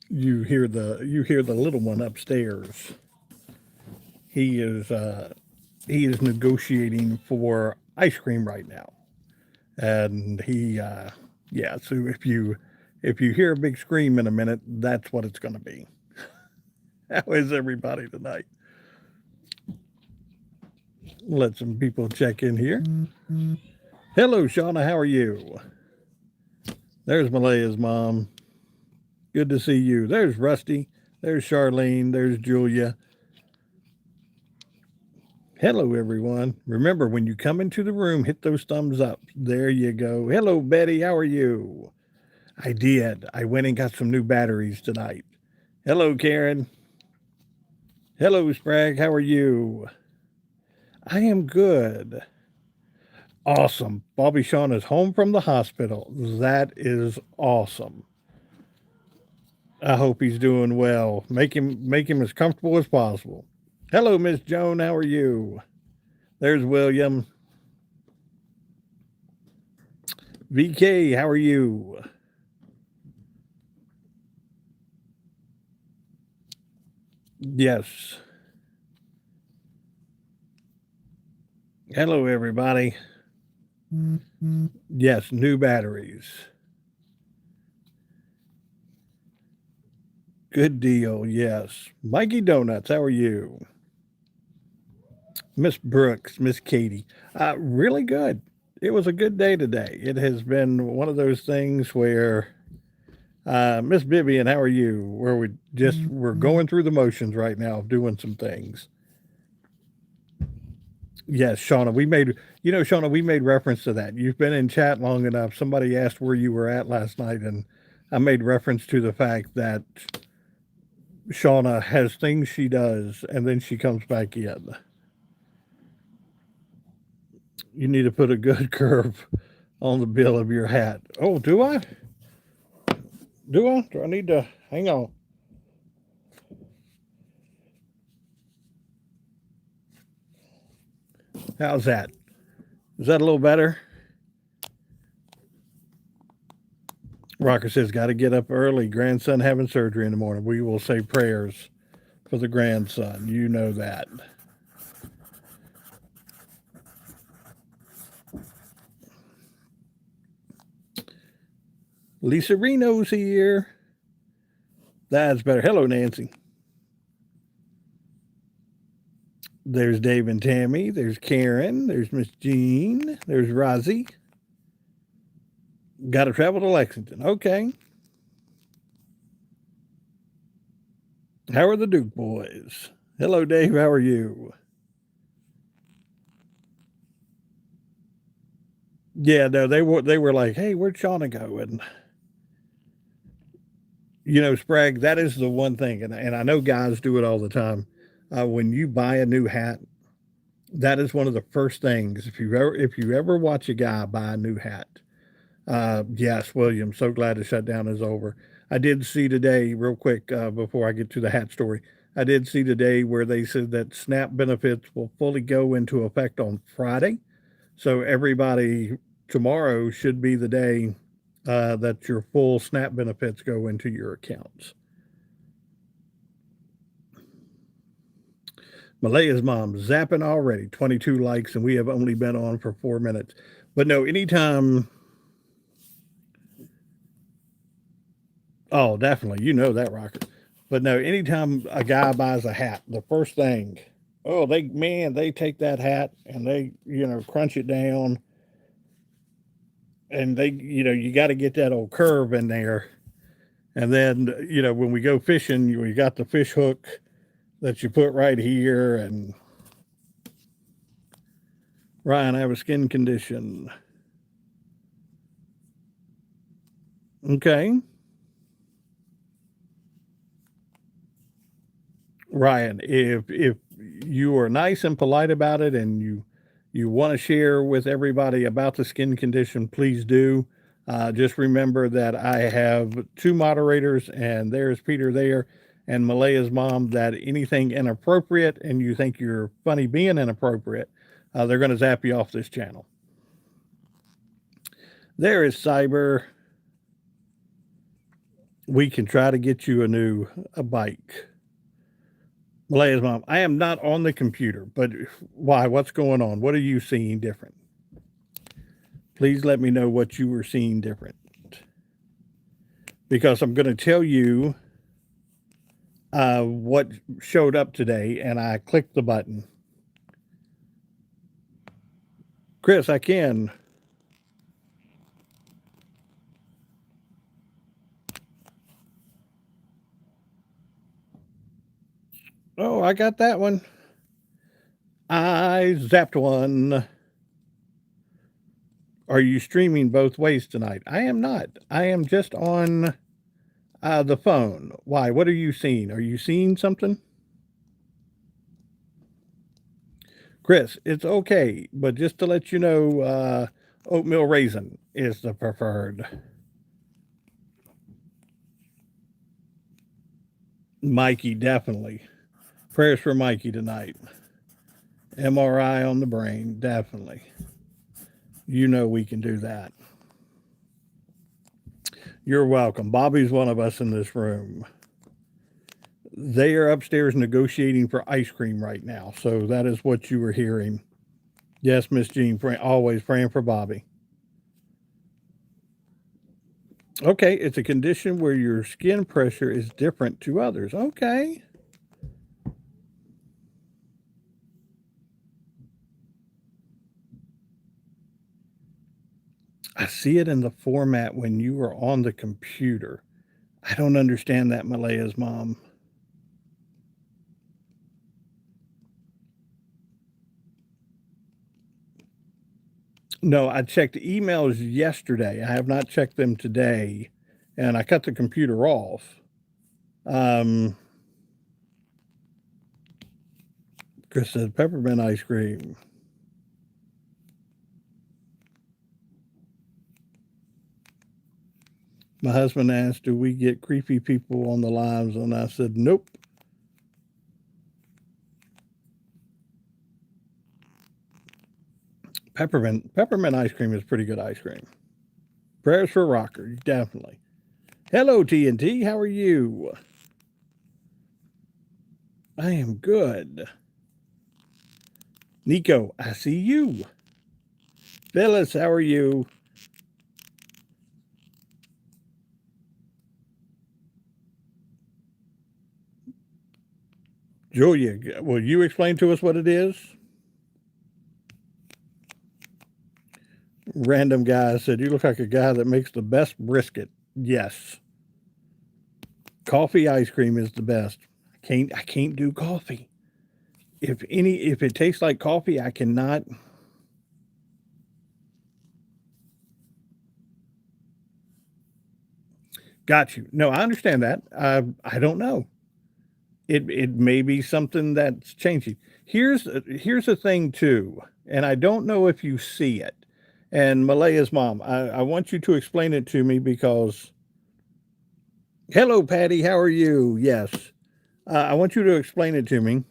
You hear the little one upstairs. He is he is negotiating for ice cream right now, and yeah. So if you hear a big scream in a minute, that's what it's going to be. How is everybody tonight? Let some people check in here. Hello, Shauna. How are you? There's Malaya's mom. Good to see you. There's Rusty. There's Charlene. There's Julia. Hello, everyone. Remember, when you come into the room, hit those thumbs up. There you go. Hello, Betty. How are you? I did. I went and got some new batteries tonight. Hello, Karen. Hello, Sprague. How are you? I am good. Awesome. Bobby Sean is home from the hospital. That is awesome. I hope he's doing well. Make him as comfortable as possible. Hello, Miss Joan. How are you? There's William. VK, how are you? Yes. Hello, everybody. Yes, new batteries. Good deal. Yes. Mikey Donuts, how are you? Miss Brooks, Miss Katie. Really good. It was a good day today. It has been one of those things where, Miss Vivian, how are you? Where we're going through the motions right now of doing some things. Yes, Shauna, Shauna, we made reference to that. You've been in chat long enough. Somebody asked where you were at last night, and I made reference to the fact that Shauna has things she does, and then she comes back in. You need to put a good curve on the bill of your hat. Oh, do I? Do I? Do I need to? Hang on. How's that? Is that a little better? Rocker says, got to get up early. Grandson having surgery in the morning. We will say prayers for the grandson. You know that. Lisa Reno's here. That's better. Hello, Nancy. There's Dave and Tammy. There's Karen. There's Miss Jean. There's Rozzy. Got to travel to Lexington. Okay. How are the Duke boys? Hello, Dave. How are you? Yeah, no, they were like, hey, where'd Shauna go? And Sprague, that is the one thing, and I know guys do it all the time. When you buy a new hat, that is one of the first things. If you ever watch a guy buy a new hat, yes, William, so glad the shutdown is over. I did see today, real quick, before I get to the hat story. I did see today where they said that SNAP benefits will fully go into effect on Friday. So everybody, tomorrow should be the day that your full SNAP benefits go into your accounts. Malaya's mom zapping already, 22 likes, and we have only been on for 4 minutes. But no, anytime, oh, definitely, you know that, Rocker. But no, anytime a guy buys a hat, the first thing, oh, they take that hat and they, crunch it down, and you got to get that old curve in there. And then, when we go fishing, you got the fish hook that you put right here. And Ryan, I have a skin condition. Okay. Ryan, if you are nice and polite about it and you want to share with everybody about the skin condition, please do. Just remember that I have two moderators, and there's Peter there, and Malaya's mom. That anything inappropriate and you think you're funny being inappropriate, they're going to zap you off this channel. There is Cyber. we can try to get you a bike. Malaya's mom, I am not on the computer, but why? What's going on? What are you seeing different? Please let me know what you were seeing different. Because I'm going to tell you what showed up today, and I clicked the button. Chris, I can. Oh, I got that one. I zapped one. Are you streaming both ways tonight? I am not. I am just on the phone. Why? What are you seeing? Are you seeing something? Chris, it's okay, but just to let you know, oatmeal raisin is the preferred. Mikey, definitely. Prayers for Mikey tonight. MRI on the brain, definitely. You know we can do that. You're welcome. Bobby's one of us in this room. They are upstairs negotiating for ice cream right now. So that is what you were hearing. Yes, Miss Jean, always praying for Bobby. Okay, it's a condition where your skin pressure is different to others. Okay. I see it in the format when you are on the computer. I don't understand that, Malaya's mom. No, I checked emails yesterday. I have not checked them today, and I cut the computer off. Chris said peppermint ice cream. My husband asked, do we get creepy people on the lives? And I said, nope. Peppermint ice cream is pretty good ice cream. Prayers for Rocker, definitely. Hello, TNT. How are you? I am good. Nico, I see you. Phyllis, how are you? Julia, will you explain to us what it is? Random guy said, you look like a guy that makes the best brisket. Yes. Coffee ice cream is the best. I can't do coffee. If it tastes like coffee, I cannot. Got you. No, I understand that. I don't know. It may be something that's changing. Here's the thing too, and I don't know if you see it. And Malaya's mom, I want you to explain it to me because. Hello, Patty. How are you? Yes, I want you to explain it to me.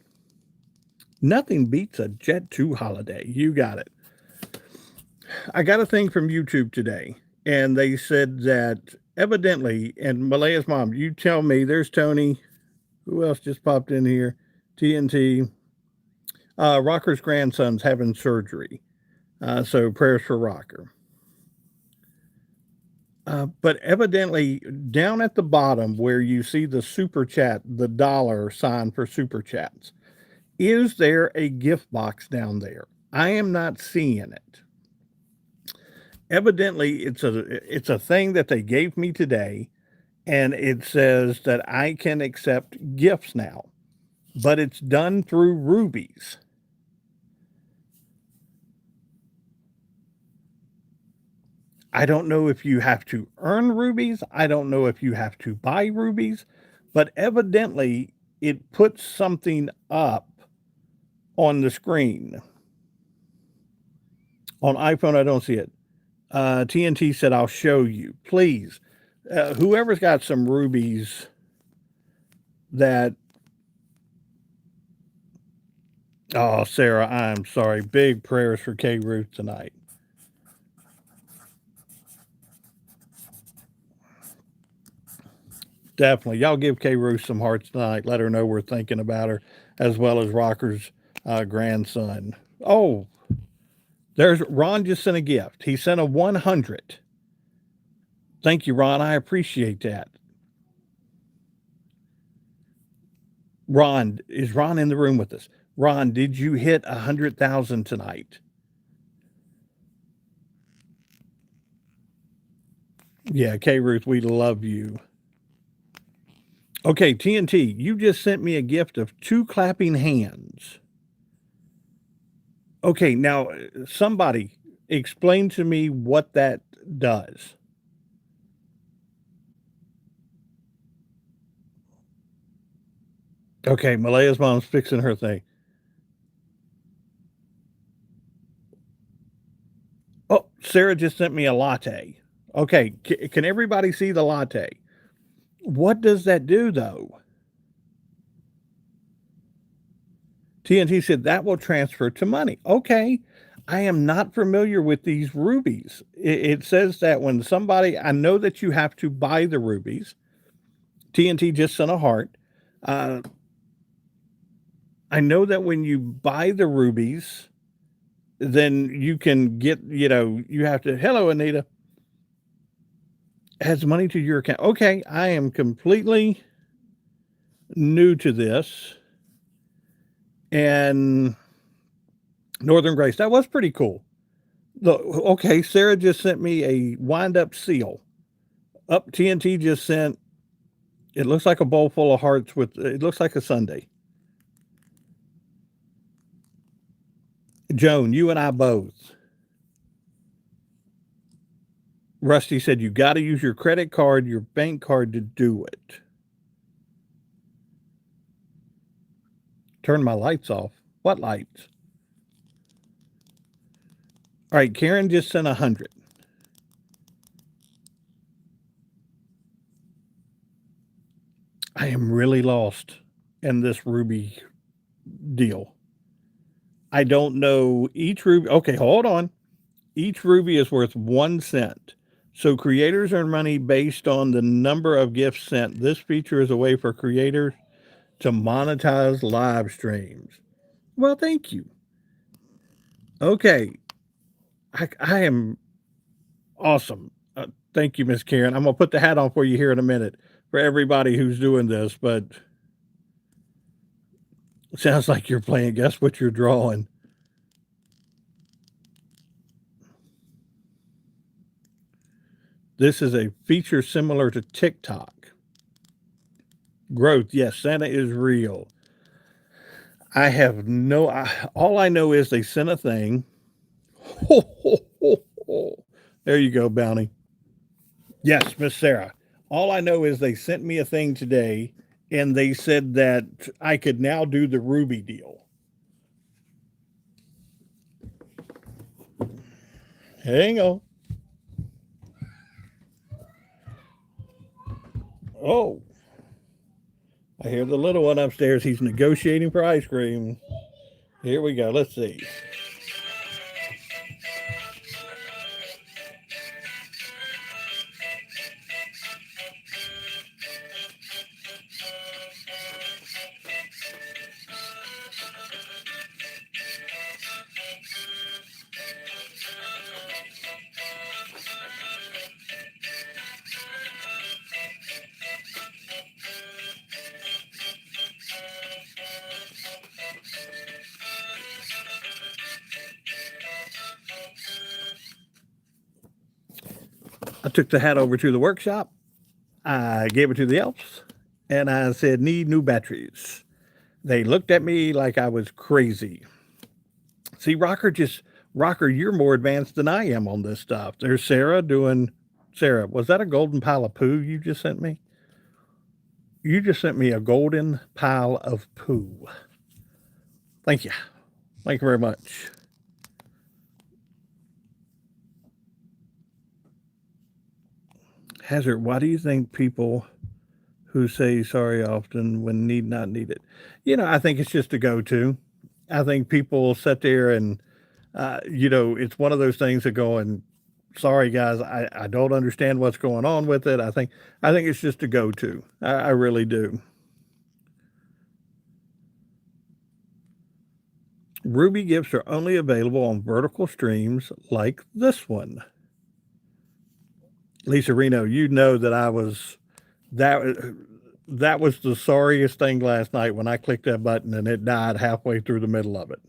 Nothing beats a Jet 2 holiday. You got it. I got a thing from YouTube today, and they said that evidently, and Malaya's mom, you tell me, there's Tony. Who else just popped in here? TNT. Rocker's grandson's having surgery. So prayers for Rocker. But evidently, down at the bottom where you see the super chat, the dollar sign for super chats, is there a gift box down there? I am not seeing it. Evidently, it's a thing that they gave me today, and it says that I can accept gifts now, but it's done through Rubies. I don't know if you have to earn rubies. I don't know if you have to buy rubies, but evidently it puts something up on the screen. On iPhone, I don't see it. TNT said, I'll show you. Please, whoever's got some rubies that. Oh, Sarah, I'm sorry. Big prayers for K Ruth tonight. Definitely. Y'all give K Ruth some hearts tonight. Let her know we're thinking about her, as well as Rocker's grandson. Oh, there's Ron just sent a gift. He sent a 100. Thank you, Ron. I appreciate that. Ron, is Ron in the room with us? Ron, did you hit 100,000 tonight? Yeah, K Ruth, we love you. Okay, TNT, you just sent me a gift of 2 clapping hands. Okay, now somebody explain to me what that does. Okay, Malaya's mom's fixing her thing. Oh, Sarah just sent me a latte. Okay, can everybody see the latte? What does that do though? TNT said that will transfer to money. Okay. I am not familiar with these rubies. It says that when somebody, I know that you have to buy the rubies. TNT just sent a heart. Uh, I know that when you buy the rubies, then you can get, you have to, hello, Anita, adds money to your account. Okay. I am completely new to this. And Northern Grace, that was pretty cool. Okay, Sarah just sent me a wind up seal. Up TNT just sent, it looks like a bowl full of hearts with, it looks like a sundae. Joan, you and I both. Rusty said you got to use your credit card, your bank card to do it. Turn my lights off. What lights? All right, Karen just sent 100. I am really lost in this ruby deal. I don't know each ruby. Okay, hold on. Each ruby is worth 1 cent. So creators earn money based on the number of gifts sent. This feature is a way for creators to monetize live streams. Well, thank you. Okay. I am awesome. Thank you, Miss Karen. I'm going to put the hat on for you here in a minute for everybody who's doing this, but it sounds like you're playing. Guess what you're drawing? This is a feature similar to TikTok. Growth. Yes, Santa is real. I have all I know is they sent a thing. There you go, Bounty. Yes, Miss Sarah. All I know is they sent me a thing today and they said that I could now do the Ruby deal. Hang on. Oh, I hear the little one upstairs. He's negotiating for ice cream. Here we go. Let's see. I took the hat over to the workshop. I gave it to the elves and I said, need new batteries. They looked at me like I was crazy. See, Rocker, you're more advanced than I am on this stuff. There's Sarah doing, Sarah, was that a golden pile of poo you just sent me? You just sent me a golden pile of poo. Thank you. Thank you very much. Hazard, why do you think people who say sorry often when need not need it? I think it's just a go to. I think people sit there and, it's one of those things that going, Sorry, guys. I don't understand what's going on with it. I think it's just a go-to. I really do. Ruby gifts are only available on vertical streams like this one. Lisa Reno, you know that I was that that was the sorriest thing last night when I clicked that button and it died halfway through the middle of it.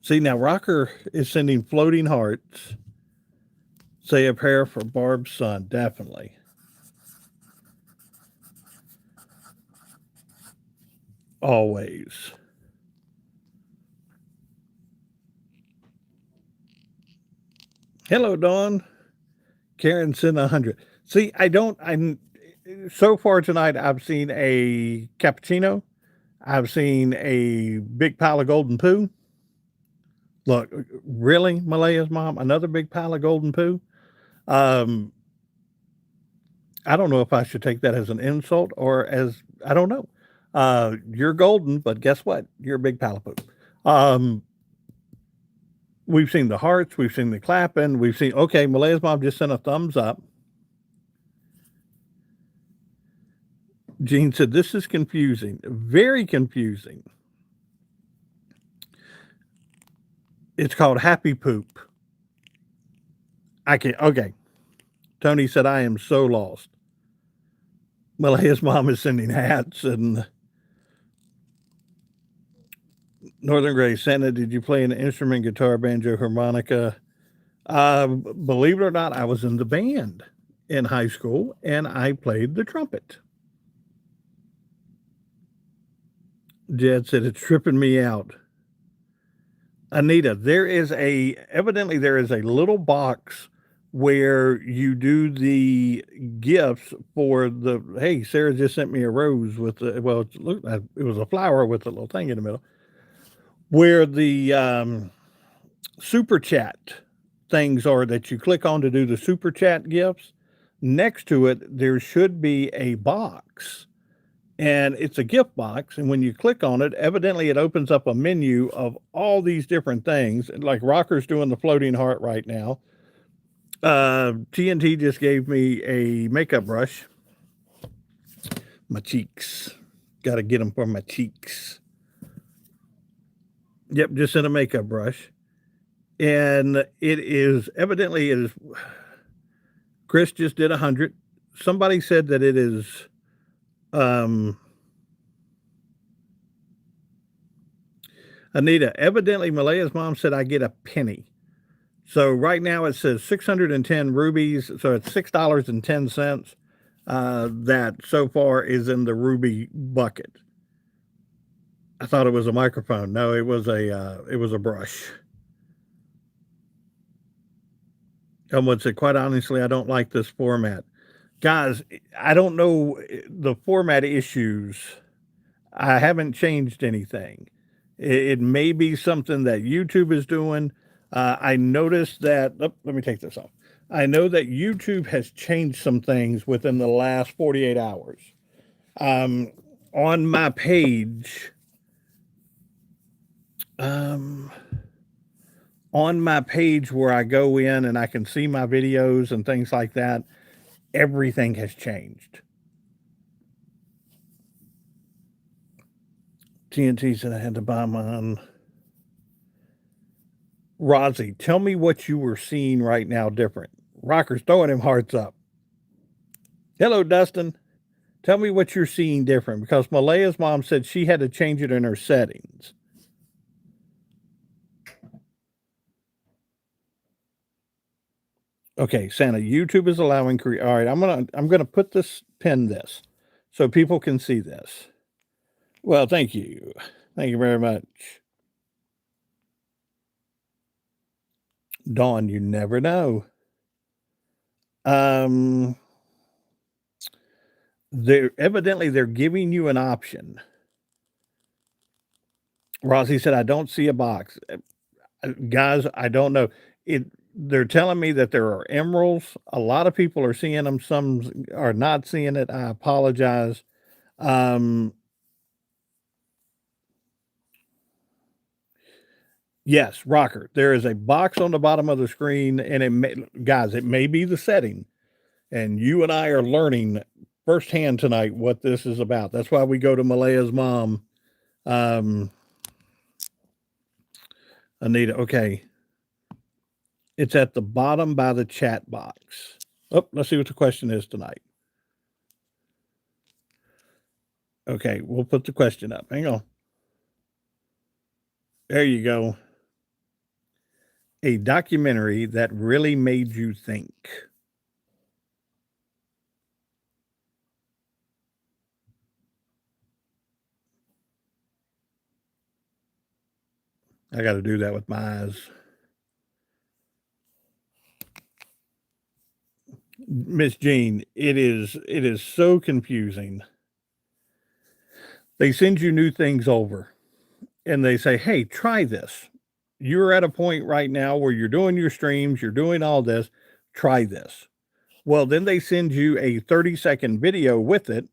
See, now Rocker is sending floating hearts. Say a prayer for Barb's son, definitely. Always. Hello, Dawn. Karen sent 100. See, I'm so far tonight, I've seen a cappuccino. I've seen a big pile of golden poo. Look, really, Malaya's mom, another big pile of golden poo. Um, I don't know if I should take that as an insult or as I don't know. You're golden, but guess what? You're a big pile of poo. Um, we've seen the hearts, we've seen the clapping, we've seen okay, Malaya's mom just sent a thumbs up. Gene said, "This is confusing, very confusing." It's called Happy Poop. I can't. Okay. Tony said, "I am so lost." Well, his mom is sending hats and Northern Gray Santa. Did you play an instrument, guitar, banjo, harmonica? Believe it or not, I was in the band in high school and I played the trumpet. Jed said, "It's tripping me out." Anita, evidently there is a little box where you do the gifts for the, hey, Sarah just sent me a rose with the, well, it looked like it was a flower with a little thing in the middle, where the super chat things are that you click on to do the super chat gifts. Next to it, there should be a box and it's a gift box. And when you click on it, evidently it opens up a menu of all these different things. Like Rocker's doing the floating heart right now. TNT just gave me a makeup brush. My cheeks. Got to get them for my cheeks. Yep, just in a makeup brush. And it is evidently it is. Chris just did 100. Somebody said that it is Anita, evidently Malaya's mom said I get a penny. So right now it says 610 rubies. So it's $6.10 that so far is in the ruby bucket. I thought it was a microphone. No, it was a brush. Someone said, quite honestly, I don't like this format. Guys, I don't know the format issues. I haven't changed anything. It may be something that YouTube is doing. I noticed that, oh, let me take this off. I know that YouTube has changed some things within the last 48 hours. On my page, where I go in and I can see my videos and things like that, everything has changed. TNT said I had to buy mine. Rozzy, tell me what you were seeing right now different. Rocker's throwing him hearts up. Hello, Dustin. Tell me what you're seeing different because Malaya's mom said she had to change it in her settings. Okay, Santa, YouTube is allowing all right, I'm gonna pin this so people can see this. Well, thank you. Thank you very much. Dawn, you never know. They're giving you an option. Rossi said, I don't see a box. Guys, I don't know. They're telling me that there are emeralds. A lot of people are seeing them. Some are not seeing it. I apologize. Yes, rocker. There is a box on the bottom of the screen, and guys, it may be the setting, and you and I are learning firsthand tonight what this is about. That's why we go to Malaya's mom, um, Anita. Okay, it's at the bottom by the chat box. Oh, let's see what the question is tonight. Okay, we'll put the question up. Hang on. There you go. A documentary that really made you think. I got to do that with my eyes. Miss Jean, it is so confusing. They send you new things over and they say, "Hey, try this. You're at a point right now where you're doing your streams, you're doing all this, try this." Well, then they send you a 30-second video with it,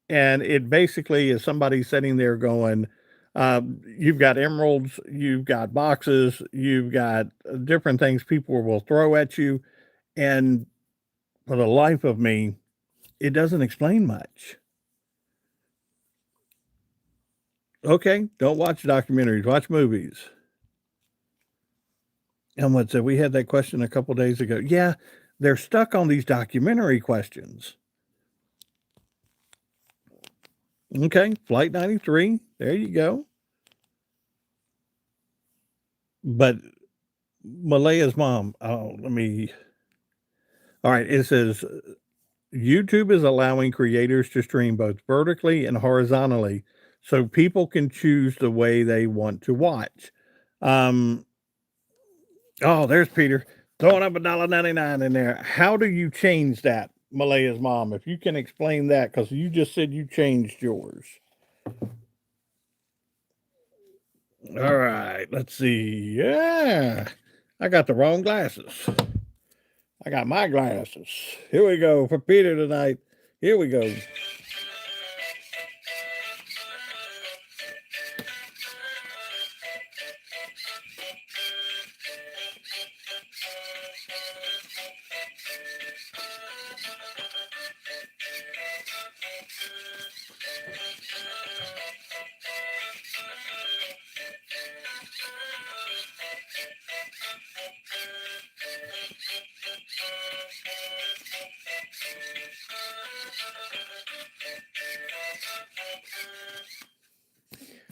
and it basically is somebody sitting there going, you've got emeralds, you've got boxes, you've got different things people will throw at you. And for the life of me, it doesn't explain much. Okay, don't watch documentaries, watch movies. Elmwood said, we had that question a couple days ago. Yeah, they're stuck on these documentary questions. Okay, Flight 93, there you go. But Malaya's mom, all right, it says YouTube is allowing creators to stream both vertically and horizontally so people can choose the way they want to watch. Oh, there's Peter throwing up $1.99 in there. How do you change that, Malaya's mom? If you can explain that, because you just said you changed yours. All right, let's see. Yeah, I got the wrong glasses. I got my glasses. Here we go for Peter tonight. Here we go.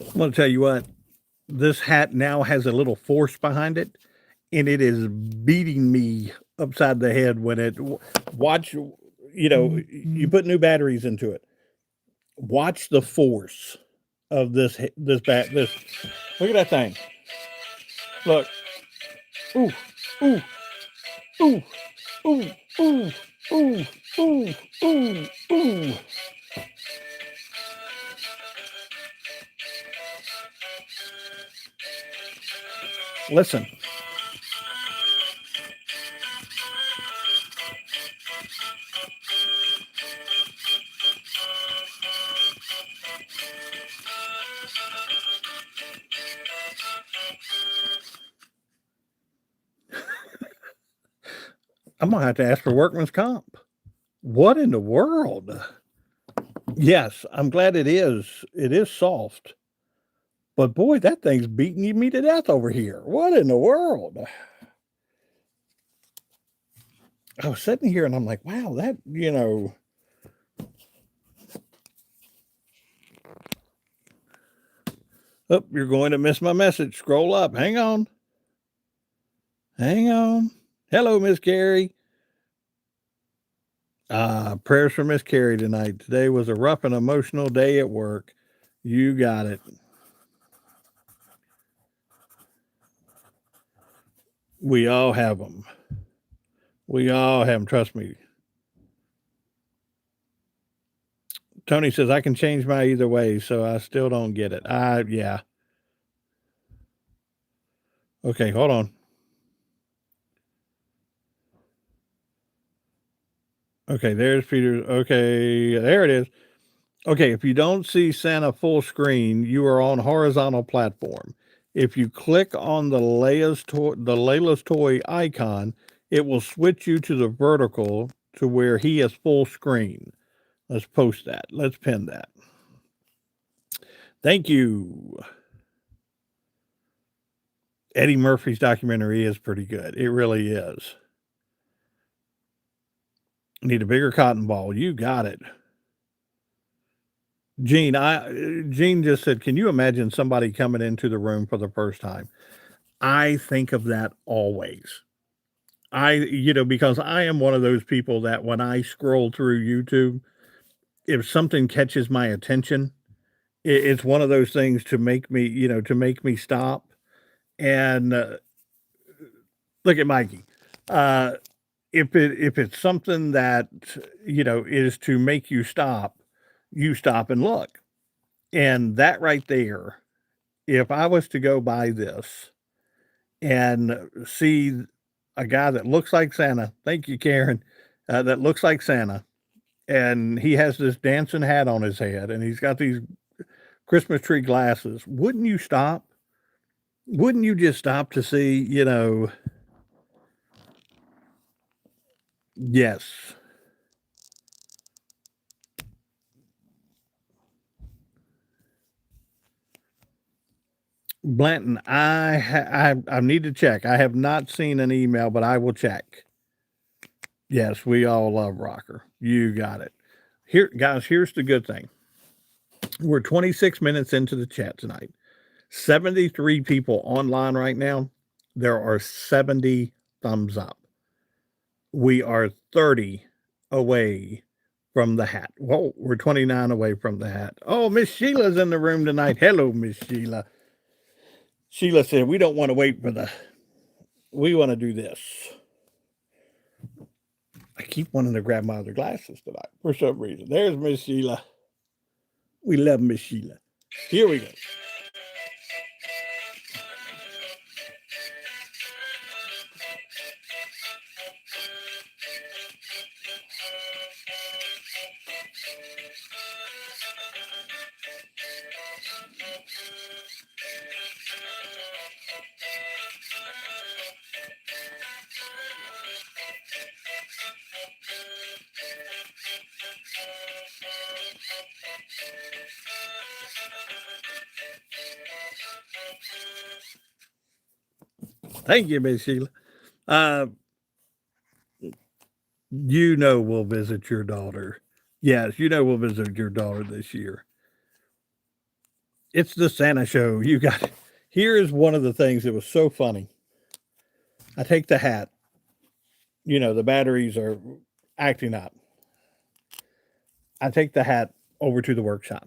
I'm going to tell you what, this hat now has a little force behind it, and it is beating me upside the head when it watch, you put new batteries into it. Watch the force of this look at that thing. Look. Ooh, ooh, ooh, ooh, ooh, ooh, ooh, ooh, ooh. Listen. I'm gonna have to ask for workman's comp. What in the world? Yes, I'm glad it is. It is soft. But boy, that thing's beating me to death over here. What in the world? I was sitting here and I'm like, wow, that, Oh, you're going to miss my message. Scroll up. Hang on. Hang on. Hello, Miss Carrie. Prayers for Miss Carrie tonight. Today was a rough and emotional day at work. You got it. We all have them. We all have them. Trust me. Tony says I can change my either way, so I still don't get it. Yeah. Okay, hold on. Okay, there's Peter. Okay, there it is. Okay, if you don't see Santa full screen, you are on horizontal platform. If you click on the Layla's toy icon, it will switch you to the vertical to where he has full screen. Let's post that. Let's pin that. Thank you. Eddie Murphy's documentary is pretty good. It really is. Need a bigger cotton ball. You got it. Gene just said, "Can you imagine somebody coming into the room for the first time?" I think of that always. Because I am one of those people that when I scroll through YouTube, if something catches my attention, it's one of those things to make me stop and look at Mikey. Uh, if it's something that is to make you stop and look. And that right there, if I was to go by this and see a guy that looks like Santa, thank you, Karen, that looks like Santa, and he has this dancing hat on his head, and he's got these Christmas tree glasses, wouldn't you stop? Wouldn't you just stop to see, yes. Blanton, I need to check. I have not seen an email, but I will check. Yes, we all love Rocker. You got it. Here, guys, here's the good thing. We're 26 minutes into the chat tonight. 73 people online right now. There are 70 thumbs up. We are 30 away from the hat. Whoa, we're 29 away from the hat. Oh, Miss Sheila's in the room tonight. Hello, Miss Sheila. Sheila said, we don't want to wait for we want to do this. I keep wanting to grab my other glasses tonight for some reason. There's Miss Sheila. We love Miss Sheila. Here we go. Thank you, Miss Sheila. We'll visit your daughter. Yes, we'll visit your daughter this year. It's the Santa show. You got it. Here is one of the things that was so funny. I take the hat. The batteries are acting up. I take the hat over to the workshop.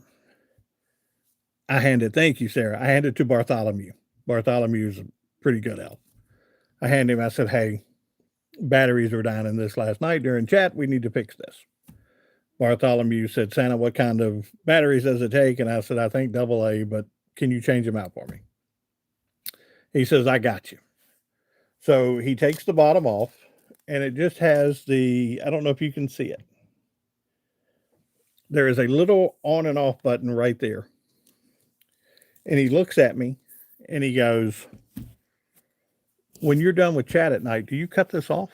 Thank you, Sarah. I hand it to Bartholomew. Bartholomew's a pretty good elf. I hand him, I said, hey, batteries were down in this last night during chat. We need to fix this. Bartholomew said, Santa, what kind of batteries does it take? And I said, I think AA, but can you change them out for me? He says, I got you. So he takes the bottom off, and it just has I don't know if you can see it. There is a little on and off button right there. And he looks at me and he goes, when you're done with chat at night, do you cut this off?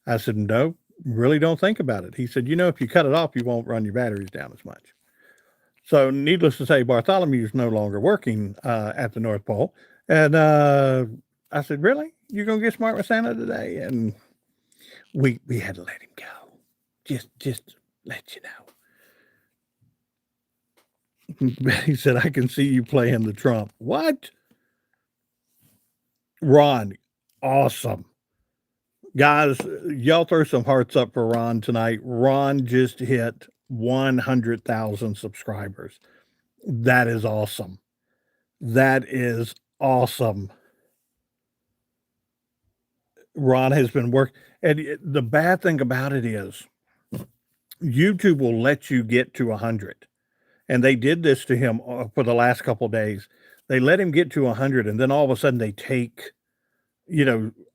I said, no, really don't think about it. He said, if you cut it off, you won't run your batteries down as much. So needless to say, Bartholomew is no longer working at the North Pole. And I said, really? You're going to get smart with Santa today? And we had to let him go. Just let you know. Betty said, I can see you playing the Trump. What? Ron, awesome. Guys, y'all throw some hearts up for Ron tonight. Ron just hit 100,000 subscribers. That is awesome. That is awesome. Ron has been working. And the bad thing about it is YouTube will let you get to 100. And they did this to him for the last couple of days. They let him get to 100, and then all of a sudden they take,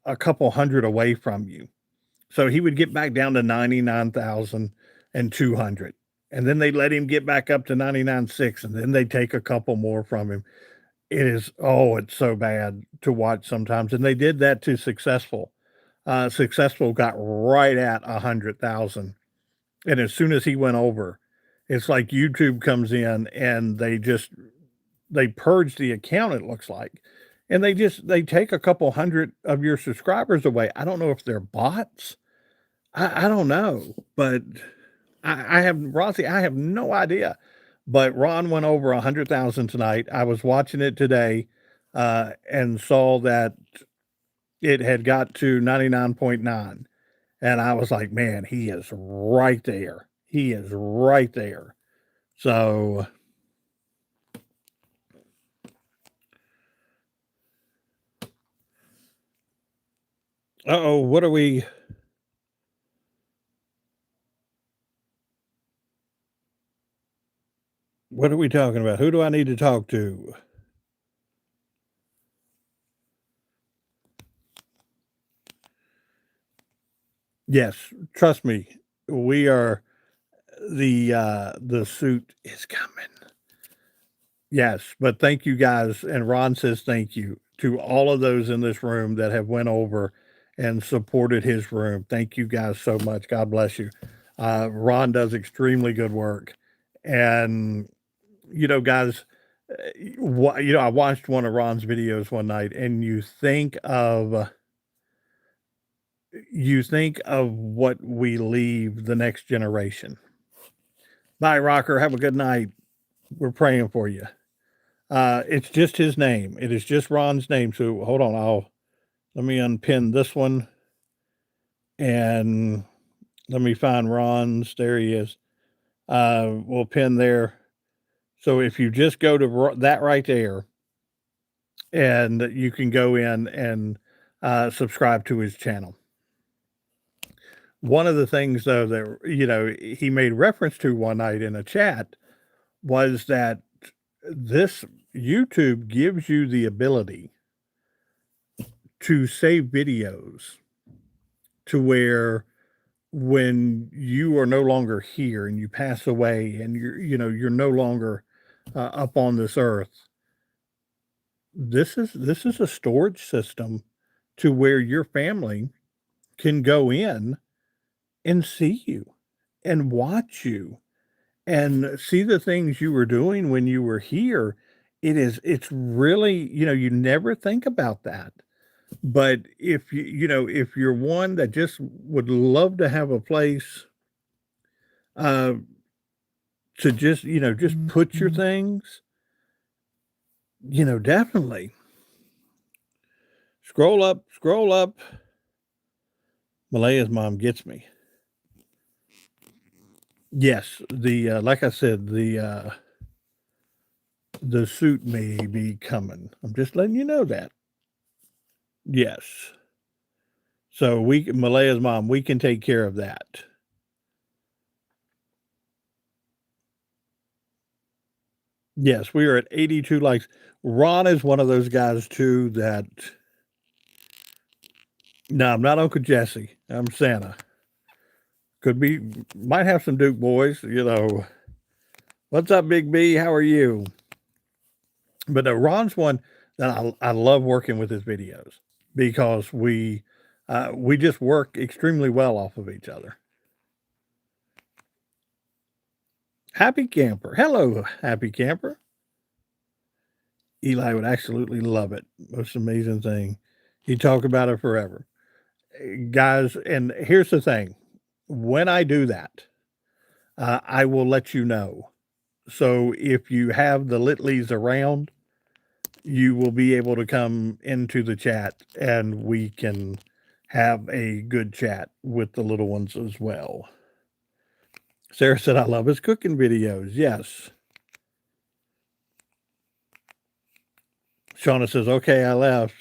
a couple hundred away from you. So he would get back down to 99,200. and then they let him get back up to 99.6, and then they take a couple more from him. It is oh, it's so bad to watch sometimes, and they did that to Successful. Successful got right at 100,000, and as soon as he went over, it's like YouTube comes in and they purge the account, it looks like, and they take a couple hundred of your subscribers away. I don't know if they're bots. I don't know, but I have Rossi, I have no idea. But Ron went over 100,000 tonight. I was watching it today, and saw that it had got to 99.9, and I was like, "Man, he is right there. He is right there." So, uh-oh, what are we talking about? Who do I need to talk to? Yes, trust me, we are the suit is coming. Yes, but thank you guys, and Ron says thank you to all of those in this room that have went over and supported his room. Thank you guys so much. God bless you. Ron does extremely good work, and guys, I watched one of Ron's videos one night, and you think of what we leave the next generation. Bye, Rocker. Have a good night. We're praying for you. It's just his name. It is just Ron's name. So hold on. Let me unpin this one and let me find Ron's. There he is. We'll pin there. So if you just go to that right there, and you can go in and subscribe to his channel. One of the things, though, that he made reference to one night in a chat was that this YouTube gives you the ability to save videos to where when you are no longer here and you pass away and you're no longer up on this earth, this is a storage system to where your family can go in and see you and watch you and see the things you were doing when you were here. It's really, you never think about that. But if you're one that just would love to have a place uh to just put your things, definitely. Scroll up, scroll up. Malaya's mom gets me. Yes, like I said, the suit may be coming. I'm just letting you know that. Yes. So Malaya's mom, we can take care of that. Yes, we are at 82 likes. Ron is one of those guys too that no, I'm not Uncle Jesse. I'm Santa. Could be, might have some Duke boys. What's up, Big B? How are you? But Ron's one that I love working with his videos because we just work extremely well off of each other. Happy Camper. Hello, Happy Camper. Eli would absolutely love it. Most amazing thing. He'd talk about it forever. Guys, and here's the thing. When I do that, I will let you know. So if you have the Litleys around, you will be able to come into the chat and we can have a good chat with the little ones as well. Sarah said, I love his cooking videos. Yes. Shauna says, okay, I left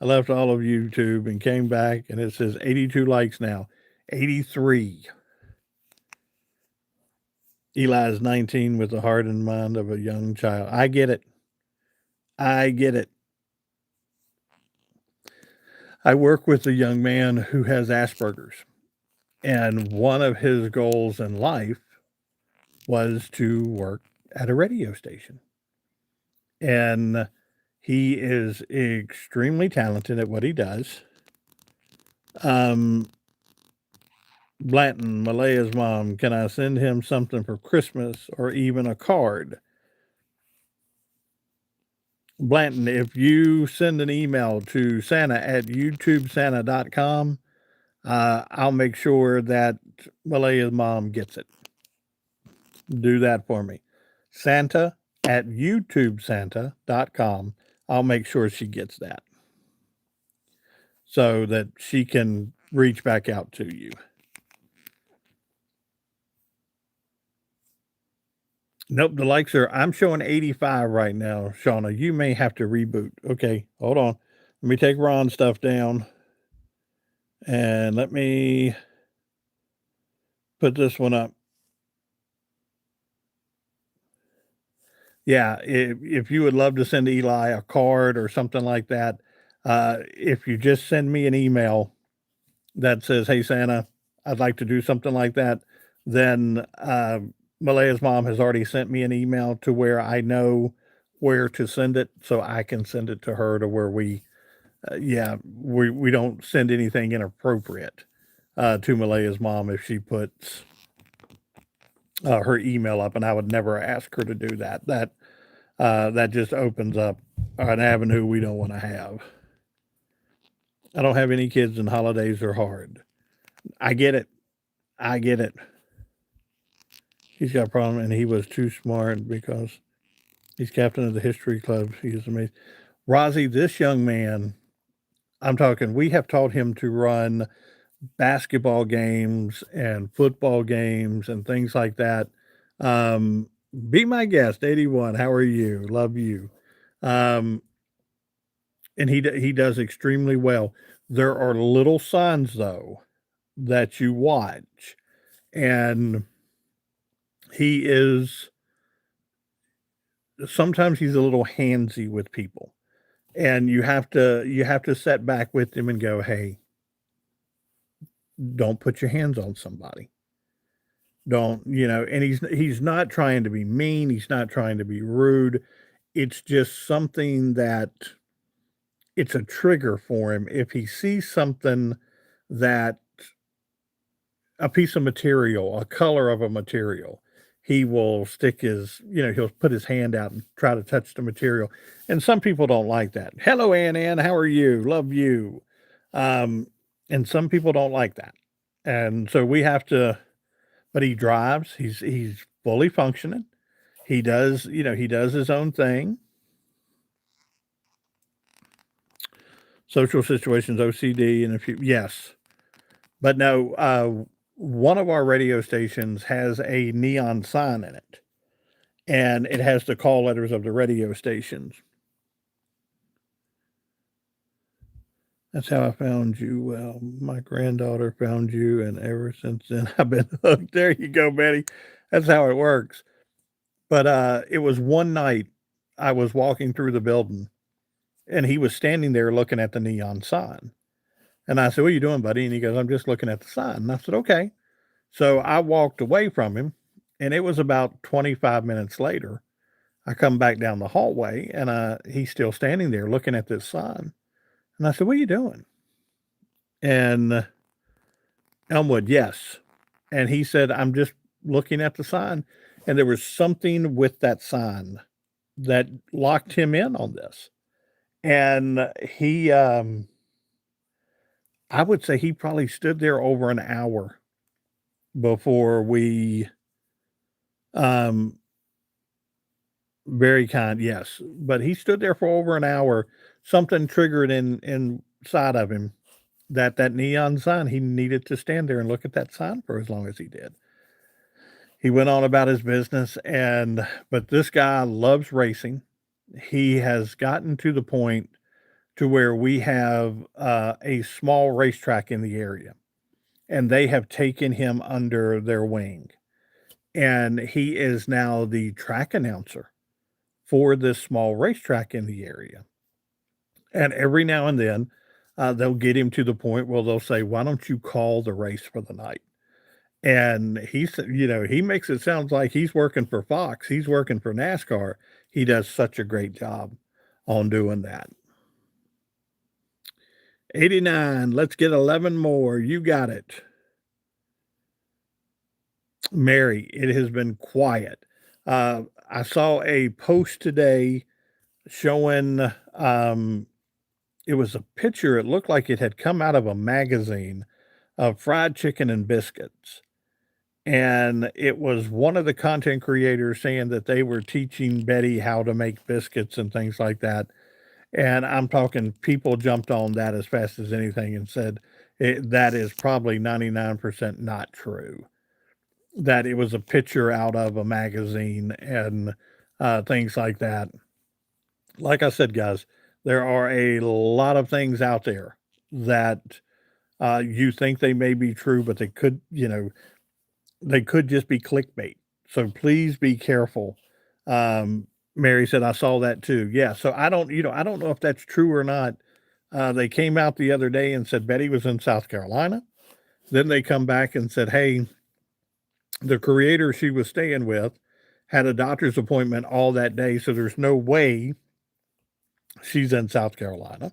all of YouTube and came back, and it says 82 likes now. 83. Eli is 19 with the heart and mind of a young child. I get it. I get it. I work with a young man who has Asperger's, and one of his goals in life was to work at a radio station. And he is extremely talented at what he does. Um, Blanton, Malaya's mom, can I send him something for Christmas or even a card? Blanton, if you send an email to Santa at youtubesanta.com, I'll make sure that Malaya's mom gets it. Do that for me. Santa at youtubesanta.com. I'll make sure she gets that so that she can reach back out to you. Nope, the likes are I'm showing 85 right now, Shauna. You may have to reboot. Okay, hold on. Let me take Ron's stuff down. And let me put this one up. Yeah, if you would love to send Eli a card or something like that, if you just send me an email that says, "Hey Santa, I'd like to do something like that," then Malaya's mom has already sent me an email to where I know where to send it, so I can send it to her to where we don't send anything inappropriate to Malaya's mom if she puts her email up, and I would never ask her to do that. That just opens up an avenue we don't want to have. I don't have any kids, and holidays are hard. I get it. I get it. He's got a problem, and he was too smart because he's captain of the history club. He is amazing. Rozzy, this young man, I'm talking, we have taught him to run basketball games and football games and things like that. Um, be my guest, 81. How are you? Love you. Um, and he does extremely well. There are little signs though that you watch, and he is sometimes he's a little handsy with people, and you have to set back with him and go, "Hey, don't put your hands on somebody." Don't, and he's not trying to be mean, he's not trying to be rude. It's just something that it's a trigger for him. If he sees something that a piece of material, a color of a material, he will stick he'll put his hand out and try to touch the material. And some people don't like that. Hello, Ann. How are you? Love you. Um, and some people don't like that. And so we have to, but he drives. He's fully functioning. He does his own thing. Social situations, OCD, and a few, yes. But no, one of our radio stations has a neon sign in it, and it has the call letters of the radio stations. That's how I found you. Well, my granddaughter found you, and ever since then, I've been hooked. There you go, Betty. That's how it works. But it was one night I was walking through the building, and he was standing there looking at the neon sign. And I said, "What are you doing, buddy?" And he goes, "I'm just looking at the sign." And I said, "Okay." So I walked away from him, and it was about 25 minutes later. I come back down the hallway, and he's still standing there looking at this sign. And I said, "What are you doing?" And Elmwood, yes. And he said, "I'm just looking at the sign." And there was something with that sign that locked him in on this. And I would say he probably stood there over an hour before we, um, very kind, yes, but he stood there for over an hour. Something triggered inside of him that neon sign, he needed to stand there and look at that sign for as long as he did. He went on about his business, but this guy loves racing. He has gotten to the point to where we have, a small racetrack in the area, and they have taken him under their wing, and he is now the track announcer for this small racetrack in the area. And every now and then, they'll get him to the point where they'll say, "Why don't you call the race for the night?" And he makes it sound like he's working for Fox, he's working for NASCAR. He does such a great job on doing that. 89, let's get 11 more, you got it. Mary, it has been quiet. I saw a post today showing, it was a picture, it looked like it had come out of a magazine of fried chicken and biscuits. And it was one of the content creators saying that they were teaching Betty how to make biscuits and things like that. And I'm talking people jumped on that as fast as anything and said that is probably 99% not true. That it was a picture out of a magazine and things like that. Like I said, guys, there are a lot of things out there that you think they may be true, but they could just be clickbait. So please be careful. Mary said, I saw that too. Yeah. So I don't know if that's true or not. They came out the other day and said Betty was in South Carolina. Then they come back and said, hey, the creator she was staying with had a doctor's appointment all that day. So there's no way she's in South Carolina.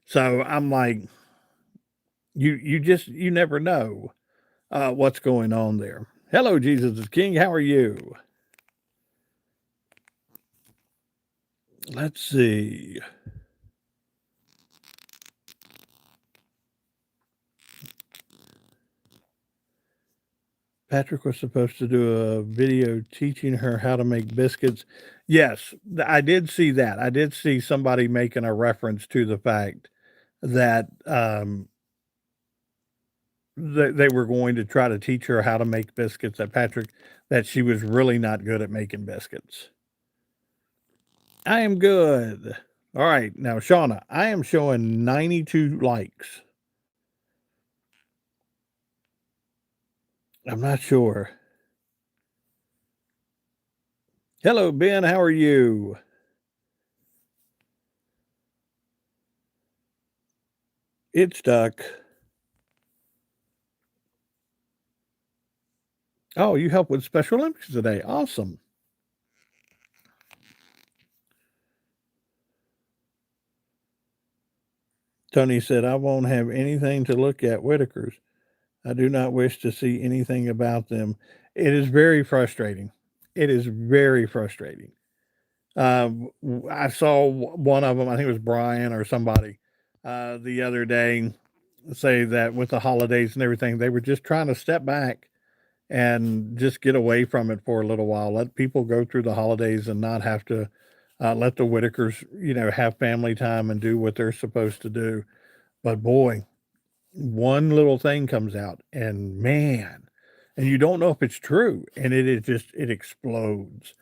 So I'm like, you never know what's going on there. Hello, Jesus is King. How are you? Let's see. Patrick was supposed to do a video teaching her how to make biscuits. Yes, I did see that. I did see somebody making a reference to the fact that they were going to try to teach her how to make biscuits. That she was really not good at making biscuits. I am good. All right, now Shauna, I am showing 92 likes. I'm not sure. Hello, Ben. How are you? It's stuck. Oh, you help with Special Olympics today. Awesome. Tony said, I won't have anything to look at Whitaker's. I do not wish to see anything about them. It is very frustrating. It is very frustrating. I saw one of them, I think it was Brian or somebody, the other day say that with the holidays and everything, they were just trying to step back and just get away from it for a little while. Let people go through the holidays and not have to let the Whitakers, have family time and do what they're supposed to do. But boy, one little thing comes out and man, and you don't know if it's true and it explodes.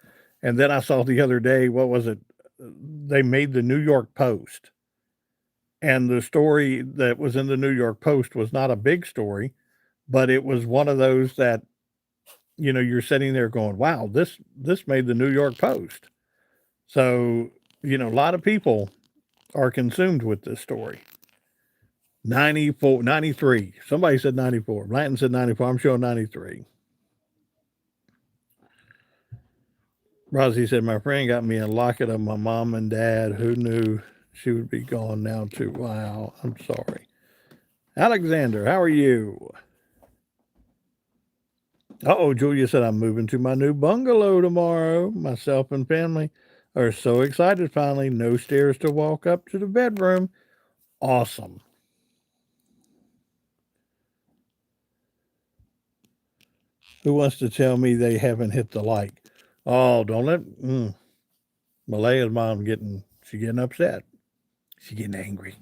And then I saw the other day, what was it? They made the New York Post. And the story that was in the New York Post was not a big story, but it was one of those that, you're sitting there going, wow, this made the New York Post. So, a lot of people are consumed with this story. 94, 93. Somebody said 94. Blanton said 94. I'm showing 93. Rosie said, my friend got me a locket of my mom and dad. Who knew she would be gone now, too? Wow. I'm sorry. Alexander, how are you? Uh-oh, Julia said, I'm moving to my new bungalow tomorrow. Myself and family are so excited finally. No stairs to walk up to the bedroom. Awesome. Who wants to tell me they haven't hit the like? Oh, don't let Malaya's mom she's getting upset. She's getting angry.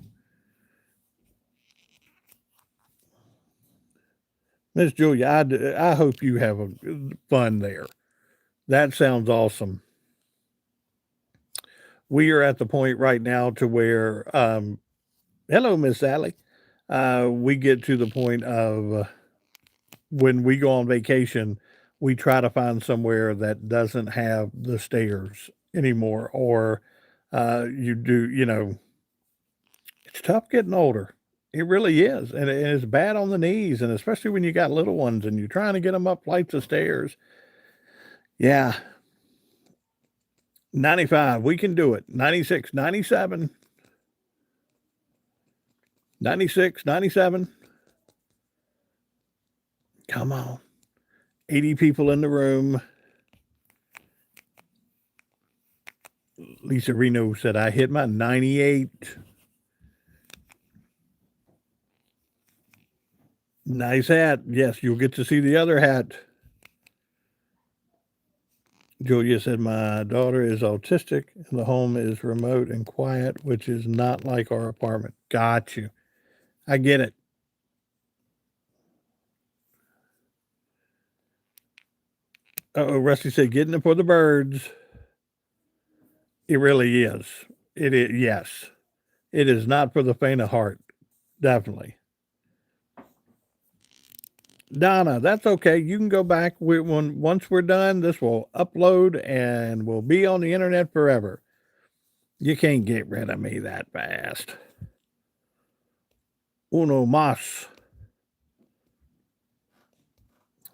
Miss Julia, I hope you have fun there. That sounds awesome. We are at the point right now to where, hello, Miss Sally. We get to the point of when we go on vacation, we try to find somewhere that doesn't have the stairs anymore, or it's tough getting older. It really is, and it's bad on the knees, and especially when you got little ones and you're trying to get them up flights of stairs. Yeah, 95, we can do it. 96, 97, 96, 97. Come on. 80 people in the room. Lisa Reno said, I hit my 98. Nice hat. Yes, you'll get to see the other hat. Julia said, my daughter is autistic and the home is remote and quiet, which is not like our apartment. Got you. I get it. Oh, Rusty said, getting it for the birds. It really is. It is, yes. It is not for the faint of heart. Definitely. Donna, that's okay. You can go back once we're done. This will upload and will be on the internet forever. You can't get rid of me that fast. Uno mas.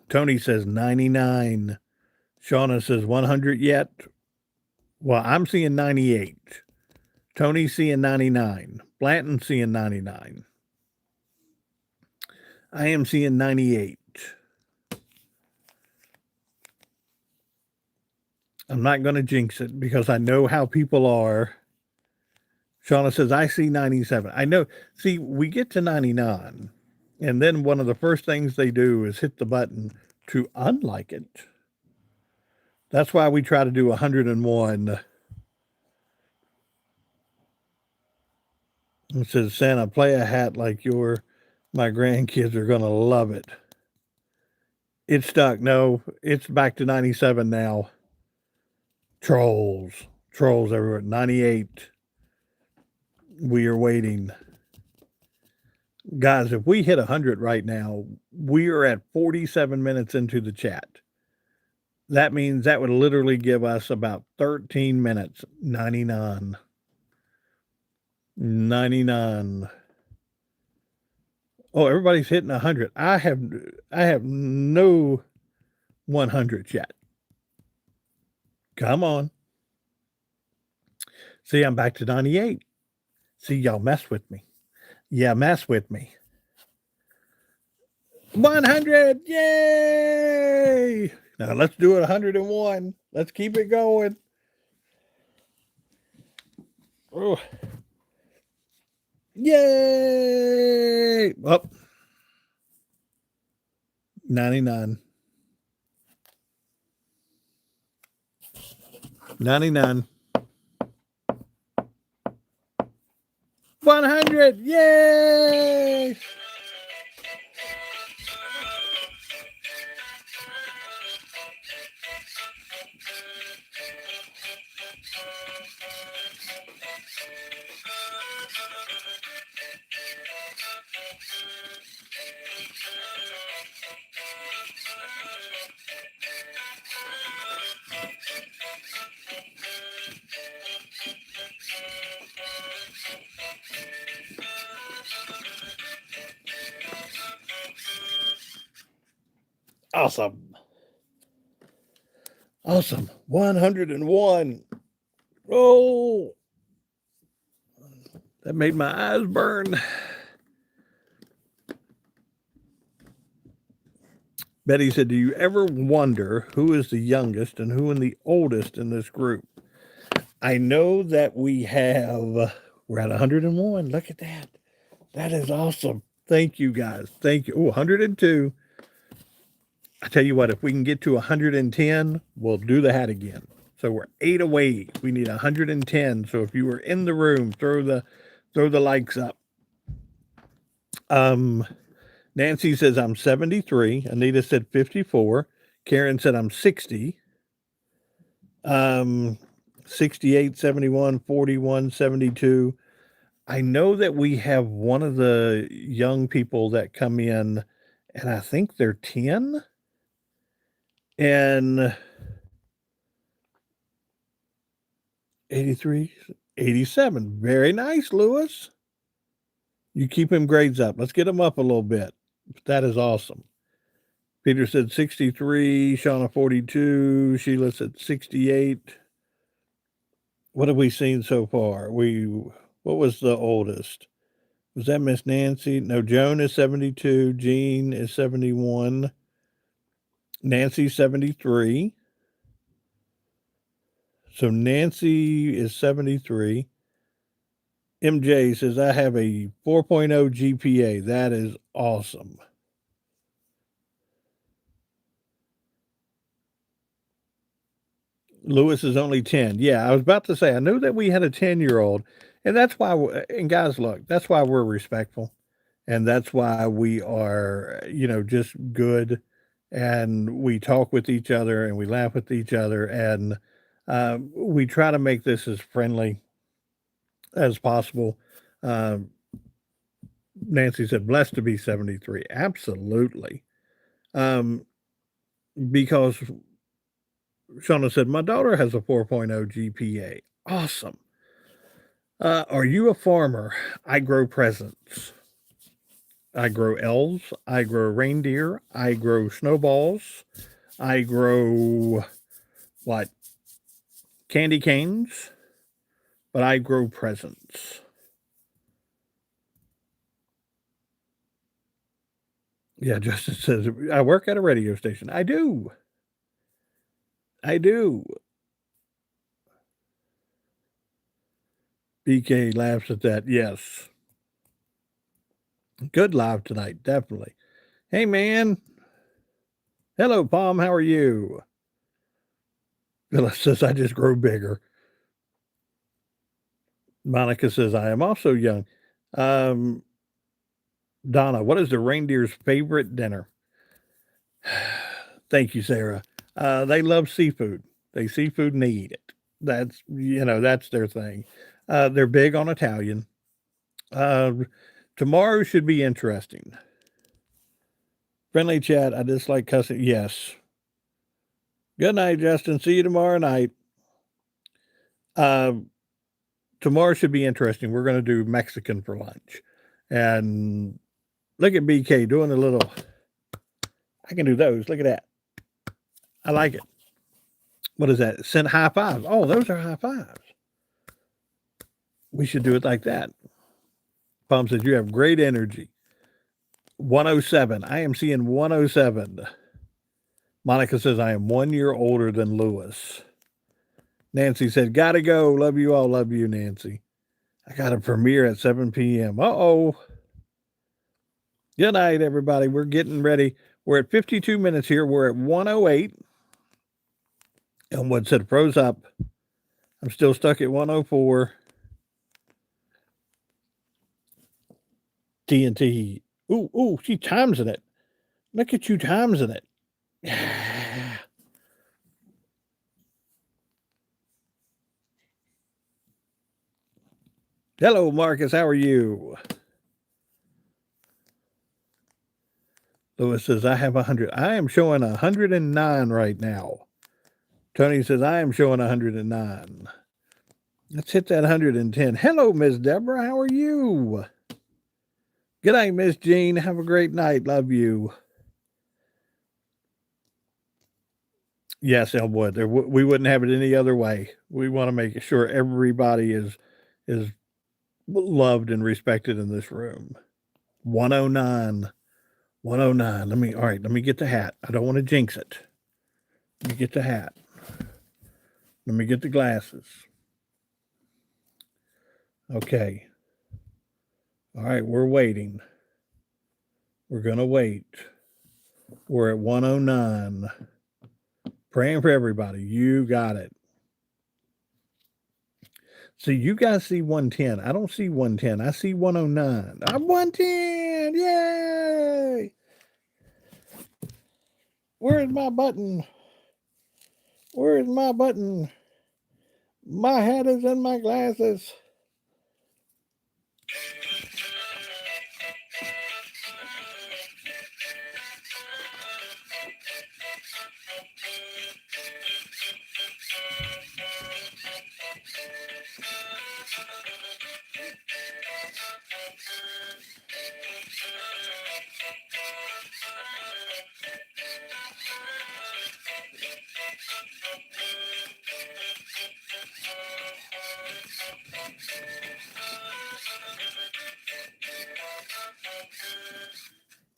Tony says 99. Shauna says 100 yet. Well, I'm seeing 98. Tony's seeing 99. Blanton's seeing 99. I am seeing 98. I'm not going to jinx it because I know how people are. Shauna says, I see 97. I know. See, we get to 99, and then one of the first things they do is hit the button to unlike it. That's why we try to do 101. It says, Santa, play a hat like my grandkids are going to love it. It's stuck. No, it's back to 97 now. Trolls everywhere. 98. We are waiting. Guys, if we hit 100 right now, we are at 47 minutes into the chat. That means that would literally give us about 13 minutes. 99. 99. Oh, everybody's hitting 100. I have no 100 yet. Come on. See, I'm back to 98. See, y'all mess with me. Yeah, mess with me. 100. Yay! Now let's do it 101. Let's keep it going. Oh. Yay! Up. 99. 99. 100. Yay! Awesome. Awesome. 101. Oh, that made my eyes burn. Betty said, do you ever wonder who is the youngest and who is the oldest in this group? I know that we're at 101. Look at that. That is awesome. Thank you, guys. Thank you. Oh, 102. I tell you what, if we can get to 110, we'll do the hat again. So we're 8 away. We need 110. So if you were in the room, throw the likes up. Nancy says I'm 73. Anita said 54. Karen said I'm 60. 68, 71, 41, 72. I know that we have one of the young people that come in, and I think they're 10. And 83, 87. Very nice, Lewis. You keep him grades up. Let's get him up a little bit. That is awesome. Peter said 63, Shauna 42, Sheila said 68. What have we seen so far? What was the oldest? Was that Miss Nancy? No, Joan is 72, Jean is 71, Nancy 73. So Nancy is 73. MJ says, I have a 4.0 GPA. That is awesome. Lewis is only 10. Yeah, I was about to say, I knew that we had a 10-year-old. And that's why, and guys, look, that's why we're respectful. And that's why we are, just good. And we talk with each other and we laugh with each other. And we try to make this as friendly as possible. Nancy said, blessed to be 73. Absolutely. Because Shauna said, my daughter has a 4.0 GPA. Awesome. Are you a farmer? I grow presents. I grow elves. I grow reindeer. I grow snowballs. I grow what? Candy canes. But I grow presents. Yeah, Justin says, I work at a radio station. I do. I do. BK laughs at that. Yes. Good live tonight. Definitely. Hey, man. Hello, Palm. How are you? Phyllis says, I just grow bigger. Monica says, I am also young. Donna, what is the reindeer's favorite dinner? Thank you, Sarah. They love seafood. They seafood and they eat it. That's their thing. They're big on Italian. Uh, Tomorrow should be interesting. Friendly chat. I dislike cussing. Yes. Good night, Justin. See you tomorrow night. Tomorrow should be interesting. We're going to do Mexican for lunch. And look at BK doing a little. I can do those. Look at that. I like it. What is that? Send high fives. Oh, those are high fives. We should do it like that. Palm says, you have great energy. 107. I am seeing 107. Monica says, I am 1 year older than Lewis. Nancy said, gotta go. Love you all. Love you, Nancy. I got a premiere at 7 p.m. Uh-oh. Good night, everybody. We're getting ready. We're at 52 minutes here. We're at 108. Elmwood said, froze up. I'm still stuck at 104. TNT. Ooh, she times in it. Look at you times in it. Hello, Marcus. How are you? Lewis says, I have 100. I am showing 109 right now. Tony says, I am showing 109. Let's hit that 110. Hello, Miss Deborah. How are you? Good night, Miss Jean. Have a great night. Love you. Yes, Elwood. We wouldn't have it any other way. We want to make sure everybody is loved and respected in this room. 109. 109. Let me get the hat. I don't want to jinx it. Let me get the hat. Let me get the glasses. Okay. All right, we're waiting. We're going to wait. We're at 109. Praying for everybody. You got it. See, you guys see 110. I don't see 110. I see 109. I'm 110. Yay! Where's my button? Where's my button? My hat is in my glasses.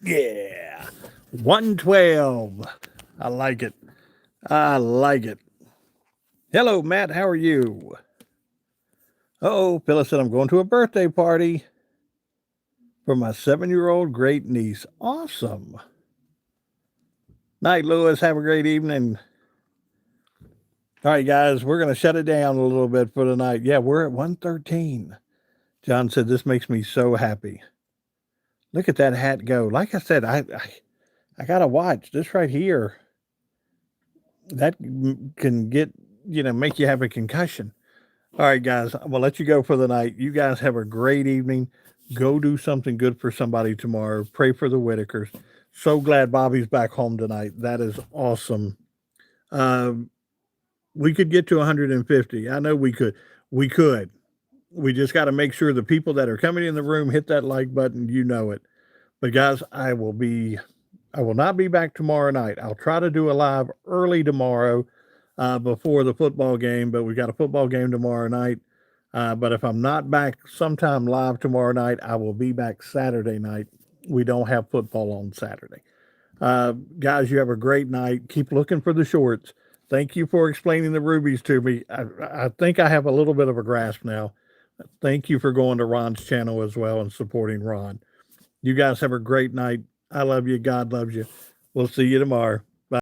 Yeah. 112. I like it. I like it. Hello, Matt. How are you? Oh, Phyllis said, I'm going to a birthday party for my 7-year-old great niece. Awesome. Night, Lewis. Have a great evening. All right, guys, we're going to shut it down a little bit for tonight. Yeah, we're at 113. John said, this makes me so happy. Look at that hat go. Like I said, I got to watch this right here. That can get, make you have a concussion. All right, guys, I'm going to let you go for the night. You guys have a great evening. Go do something good for somebody tomorrow. Pray for the Whitakers. So glad Bobby's back home tonight. That is awesome. We could get to 150. I know we could. We could. We just got to make sure the people that are coming in the room hit that like button. You know it. But guys, I will not be back tomorrow night. I'll try to do a live early tomorrow before the football game, but we got a football game tomorrow night. But if I'm not back sometime live tomorrow night, I will be back Saturday night. We don't have football on Saturday. Guys, you have a great night. Keep looking for the shorts. Thank you for explaining the rubies to me. I think I have a little bit of a grasp now. Thank you for going to Ron's channel as well and supporting Ron. You guys have a great night. I love you. God loves you. We'll see you tomorrow.